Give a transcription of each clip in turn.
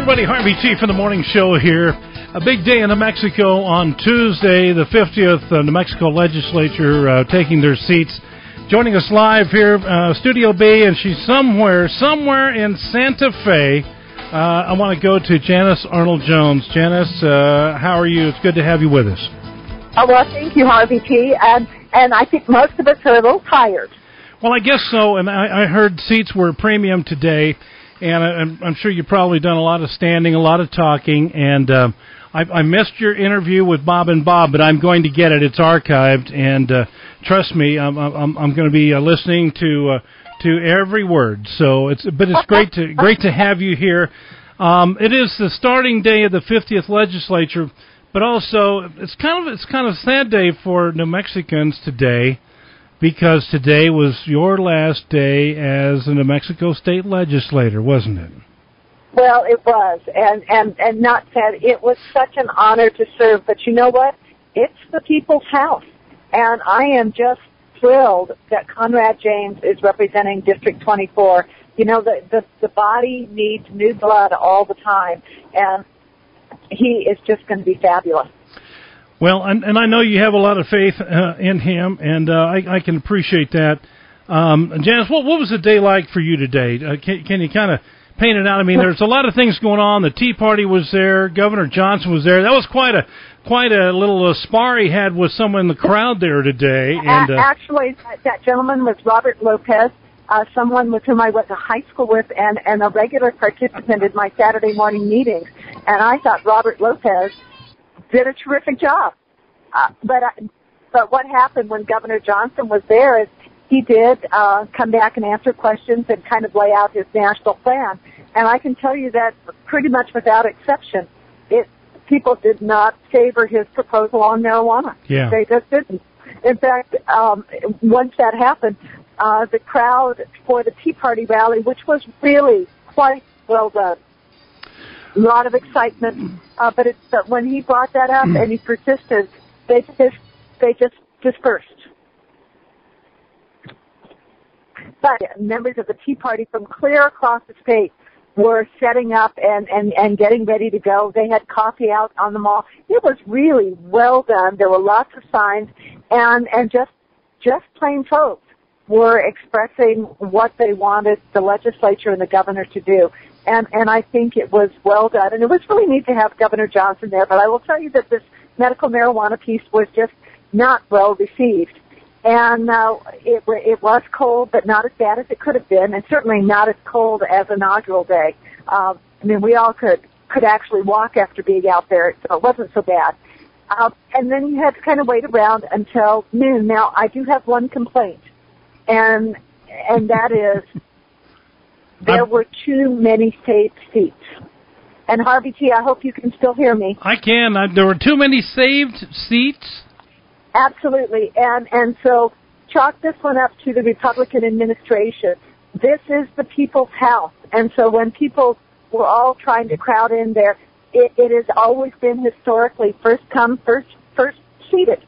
everybody, Harvey T from the morning show here. A big day in New Mexico on Tuesday, the 50th New Mexico legislature taking their seats. Joining us live here, Studio B, and she's somewhere in Santa Fe. I want to go to Janice Arnold-Jones. Janice, how are you? It's good to have you with us. Oh, well, thank you, Harvey T. And I think most of us are a little tired. Well, I guess so, and I heard seats were premium today. And I'm sure you've probably done a lot of standing, a lot of talking, and I missed your interview with Bob and Bob, but I'm going to get it. It's archived, and trust me, I'm going to be listening to every word. So it's great to have you here. It is the starting day of the 50th legislature, but also it's kind of a sad day for New Mexicans today, because today was your last day as a New Mexico state legislator, wasn't it? Well, it was, and not sad. It was such an honor to serve, but you know what? It's the people's house, and I am just thrilled that Conrad James is representing District 24. You know, the body needs new blood all the time, and he is just going to be fabulous. Well, and I know you have a lot of faith in him, and I can appreciate that. Janice, what was the day like for you today? Can you kind of paint it out? I mean, there's a lot of things going on. The Tea Party was there. Governor Johnson was there. That was quite a little spar he had with someone in the crowd there today. And actually, that gentleman was Robert Lopez, someone with whom I went to high school with, and a regular participant in my Saturday morning meetings. And I thought Robert Lopez did a terrific job. But what happened when Governor Johnson was there is he did come back and answer questions and kind of lay out his national plan. And I can tell you that pretty much without exception, people did not favor his proposal on marijuana. Yeah. They just didn't. In fact, once that happened, the crowd for the Tea Party rally, which was really quite well done, a lot of excitement, but when he brought that up and he persisted, they just dispersed. But members of the Tea Party from clear across the state were setting up and getting ready to go. They had coffee out on the mall. It was really well done. There were lots of signs, and just plain folks were expressing what they wanted the legislature and the governor to do. And I think it was well done. And it was really neat to have Governor Johnson there. But I will tell you that this medical marijuana piece was just not well received. And it was cold, but not as bad as it could have been, and certainly not as cold as inaugural day. I mean, we all could actually walk after being out there, so it wasn't so bad. And then you had to kind of wait around until noon. Now, I do have one complaint, and that is there were too many saved seats. And Harvey T., I hope you can still hear me. I can. There were too many saved seats? Absolutely. And so chalk this one up to the Republican administration. This is the people's house. And so when people were all trying to crowd in there, it has always been historically first come, first seated.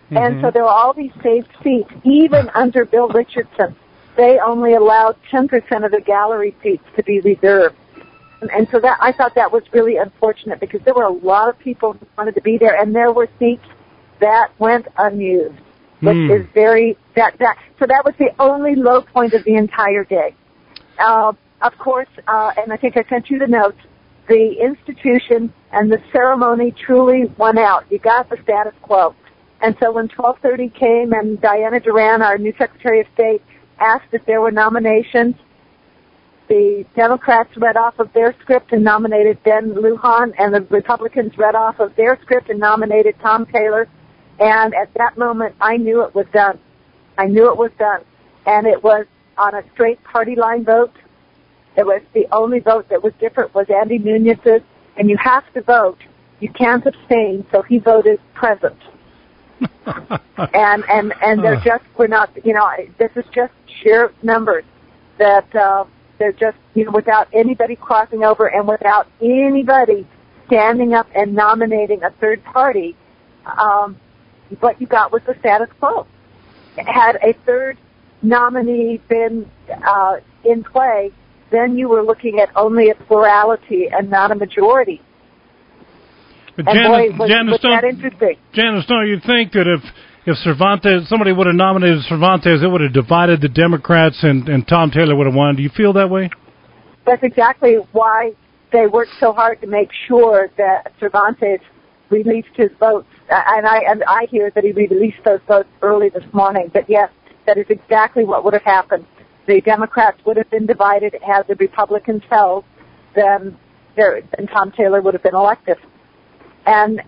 Mm-hmm. And so there were all these saved seats, even under Bill Richardson. They only allowed 10% of the gallery seats to be reserved. And so that I thought that was really unfortunate, because there were a lot of people who wanted to be there, and there were seats that went unused, which is very, so that was the only low point of the entire day. Of course, and I think I sent you the notes, the institution and the ceremony truly won out. You got the status quo. And so when 12:30 came and Diana Duran, our new Secretary of State, asked if there were nominations, the Democrats read off of their script and nominated Ben Lujan, and the Republicans read off of their script and nominated Tom Taylor. And at that moment, I knew it was done. I knew it was done. And it was on a straight party line vote. It was the only vote that was different was Andy Nunez's. And you have to vote. You can't abstain, so he voted present. and they're just, we're not, this is just sheer numbers that they're just, without anybody crossing over and without anybody standing up and nominating a third party, what you got was the status quo. Had a third nominee been in play, then you were looking at only a plurality and not a majority. But and was Janice, that interesting? Janice, don't you think that if Cervantes, somebody would have nominated Cervantes, it would have divided the Democrats and Tom Taylor would have won? Do you feel that way? That's exactly why they worked so hard to make sure that Cervantes released his votes. And I hear that he released those votes early this morning. But yes, that is exactly what would have happened. The Democrats would have been divided had the Republicans held, then Tom Taylor would have been elected. And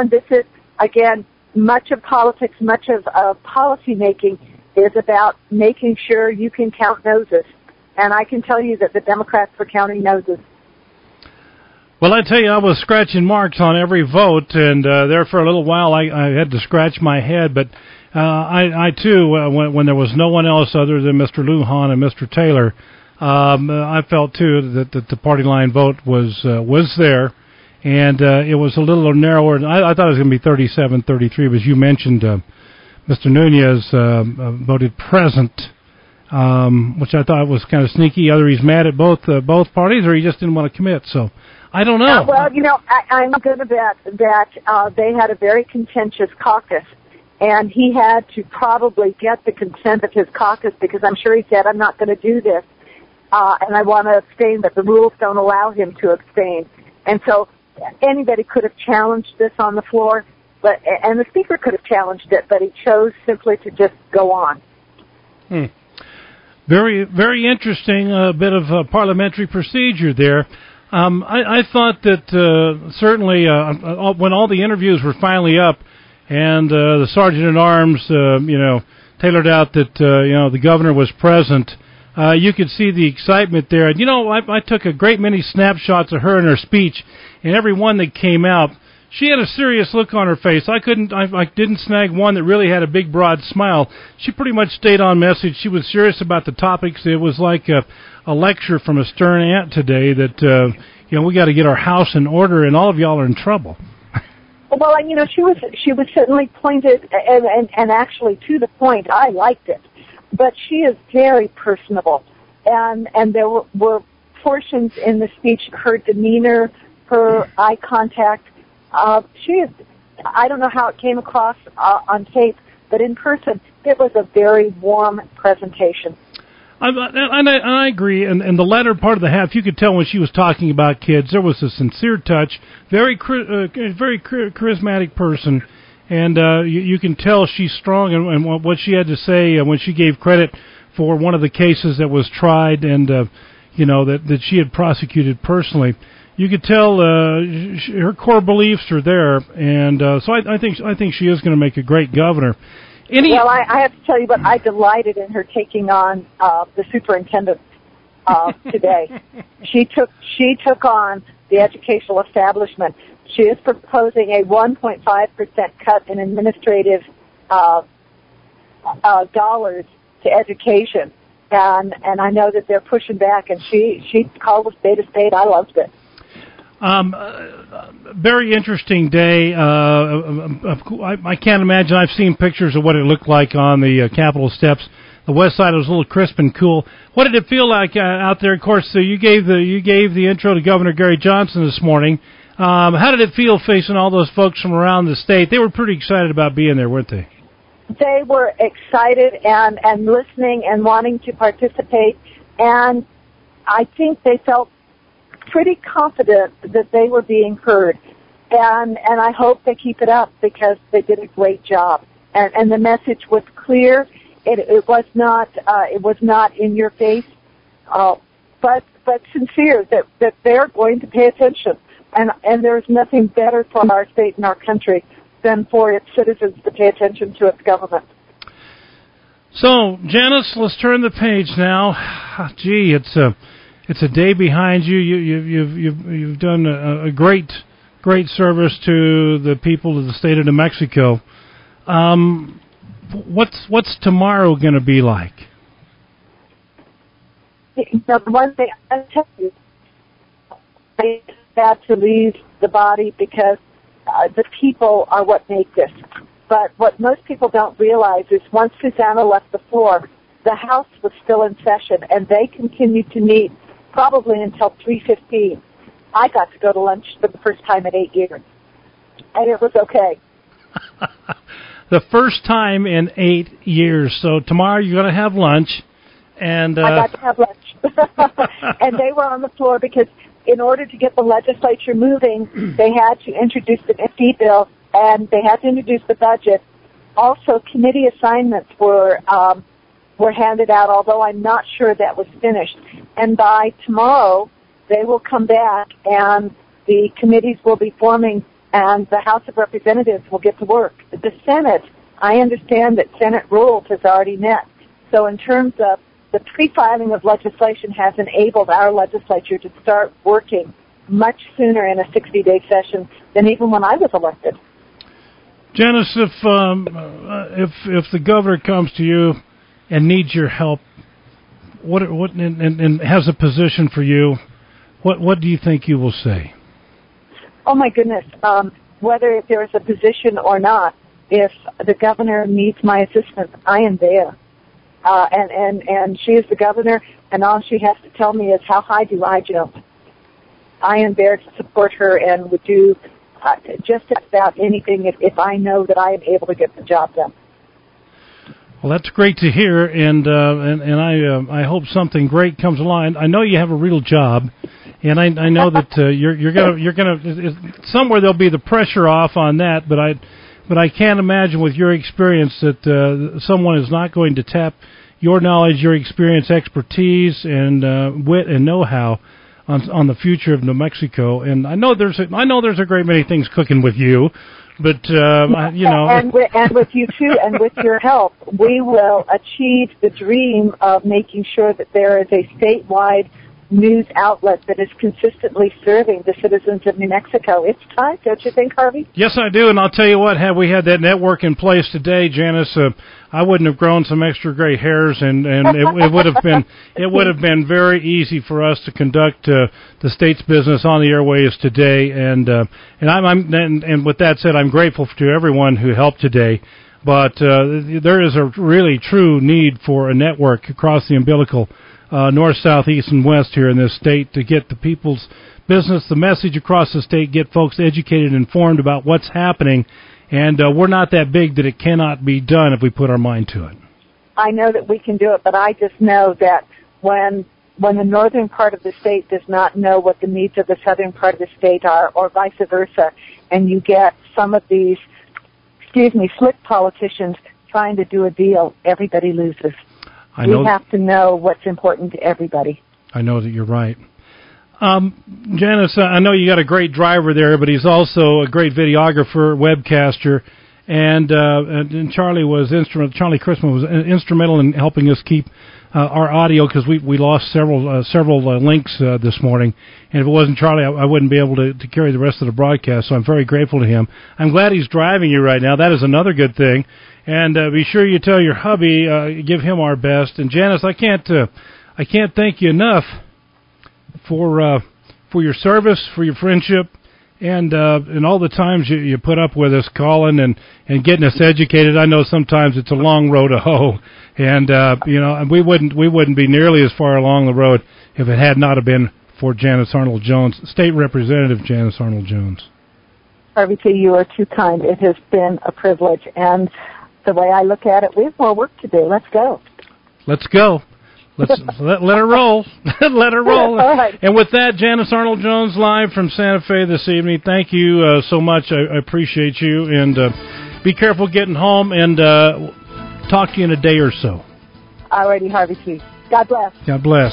this is, again, much of politics, much of policy making is about making sure you can count noses. And I can tell you that the Democrats were counting noses. Well, I tell you, I was scratching marks on every vote, and there for a little while I had to scratch my head. But I too, when there was no one else other than Mr. Lujan and Mr. Taylor, I felt too that the party line vote was there, and it was a little narrower. I thought it was going to be 37-33, but as you mentioned, Mr. Nunez voted present, which I thought was kind of sneaky. Either he's mad at both parties, or he just didn't want to commit. So I don't know. I'm going to bet that they had a very contentious caucus, and he had to probably get the consent of his caucus, because I'm sure he said, I'm not going to do this, and I want to abstain, but the rules don't allow him to abstain. And so anybody could have challenged this on the floor, and the speaker could have challenged it, but he chose simply to just go on. Very, very interesting bit of parliamentary procedure there. I thought that certainly when all the interviews were finally up and the sergeant-at-arms, tailored out that, the governor was present, you could see the excitement there. And, I took a great many snapshots of her in her speech, and every one that came out, she had a serious look on her face. I didn't snag one that really had a big, broad smile. She pretty much stayed on message. She was serious about the topics. It was like a lecture from a stern aunt today that, we got to get our house in order, and all of y'all are in trouble. Well, she was certainly pointed and actually to the point. I liked it, but she is very personable, and there were portions in the speech, her demeanor, her eye contact. She is. I don't know how it came across on tape, but in person, it was a very warm presentation. I agree, and the latter part of the half, you could tell when she was talking about kids, there was a sincere touch, very charismatic person, and you can tell she's strong, and what she had to say when she gave credit for one of the cases that was tried and, that she had prosecuted personally. You could tell her core beliefs are there, and so I think she is going to make a great governor. Well, I have to tell you, but I delighted in her taking on the superintendent today. She took on the educational establishment. She is proposing a 1.5% cut in administrative dollars to education, and I know that they're pushing back. And she called a spade a spade. I loved it. Very interesting day. I can't imagine. I've seen pictures of what it looked like on the Capitol steps. The west side was a little crisp and cool. What did it feel like out there? Of course, you gave the intro to Governor Gary Johnson this morning. How did it feel facing all those folks from around the state? They were pretty excited about being there, weren't they? They were excited and listening and wanting to participate, and I think they felt pretty confident that they were being heard, and I hope they keep it up, because they did a great job, and the message was clear. It was not in your face, but sincere that they're going to pay attention, and there's nothing better for our state and our country than for its citizens to pay attention to its government. So, Janice, let's turn the page now. Gee, it's a day behind you. You've done a great service to the people of the state of New Mexico. What's tomorrow going to be like? The one thing I tell you, I had to leave the body because the people are what make this. But what most people don't realize is once Susanna left the floor, the House was still in session, and they continued to meet probably until 3:15. I got to go to lunch for the first time in 8 years, and it was okay. The first time in 8 years. So tomorrow you're going to have lunch, and I got to have lunch, and they were on the floor because in order to get the legislature moving, they had to introduce the FD bill, and they had to introduce the budget. Also, committee assignments were handed out, although I'm not sure that was finished. And by tomorrow, they will come back, and the committees will be forming, and the House of Representatives will get to work. The Senate, I understand that Senate rules has already met. So in terms of the pre-filing of legislation has enabled our legislature to start working much sooner in a 60-day session than even when I was elected. Janice, if the governor comes to you and needs your help, what and has a position for you, what do you think you will say? Oh my goodness! Whether there is a position or not, if the governor needs my assistance, I am there. And she is the governor, and all she has to tell me is how high do I jump. I am there to support her and would do just about anything if I know that I am able to get the job done. Well, that's great to hear, and I hope something great comes along. I know you have a real job, and I know that you're gonna somewhere there'll be the pressure off on that, but I can't imagine with your experience that someone is not going to tap your knowledge, your experience, expertise, and wit and know-how on the future of New Mexico. And I know there's a great many things cooking with you, but you know, and with you too, and with your help, we will achieve the dream of making sure that there is a statewide news outlet that is consistently serving the citizens of New Mexico. It's time, don't you think, Harvey? Yes, I do, and I'll tell you what, had we had that network in place today, Janice, I wouldn't have grown some extra gray hairs, and it would have been very easy for us to conduct the state's business on the airways today, and with that said, I'm grateful to everyone who helped today. But there is a really true need for a network across the umbilical north, south, east, and west here in this state to get the people's business, the message across the state, get folks educated and informed about what's happening. And we're not that big that it cannot be done if we put our mind to it. I know that we can do it, but I just know that when the northern part of the state does not know what the needs of the southern part of the state are, or vice versa, and you get some of these, slick politicians trying to do a deal, everybody loses. We have to know what's important to everybody. I know that you're right. Janice, I know you got a great driver there, but he's also a great videographer, webcaster, and Charlie Christman was instrumental in helping us keep our audio, because we lost several links this morning, and if it wasn't Charlie, I wouldn't be able to carry the rest of the broadcast, so I'm very grateful to him. I'm glad he's driving you right now. That is another good thing. And be sure you tell your hubby, give him our best. And Janice, I can't thank you enough for your service, for your friendship, and all the times you put up with us, calling and getting us educated. I know sometimes it's a long road to hoe, and we wouldn't be nearly as far along the road if it had not have been for Janice Arnold-Jones, State Representative Janice Arnold-Jones. Harvey T., you are too kind. It has been a privilege, and the way I look at it, we have more work to do. Let's go. Let's go. Let her roll. Let her roll. All right. And with that, Janice Arnold-Jones live from Santa Fe this evening. Thank you so much. I appreciate you. And be careful getting home, and talk to you in a day or so. All righty, Harvey T. God bless. God bless.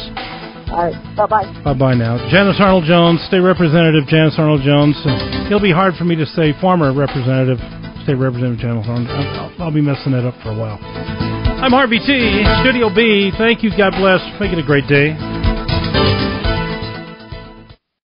All right. Bye-bye. Bye-bye now. Janice Arnold-Jones, State Representative Janice Arnold-Jones. It'll be hard for me to say former Representative, State Representative Janice Arnold-Jones. I'll be messing that up for a while. I'm Harvey T., Studio B. Thank you. God bless. Make it a great day.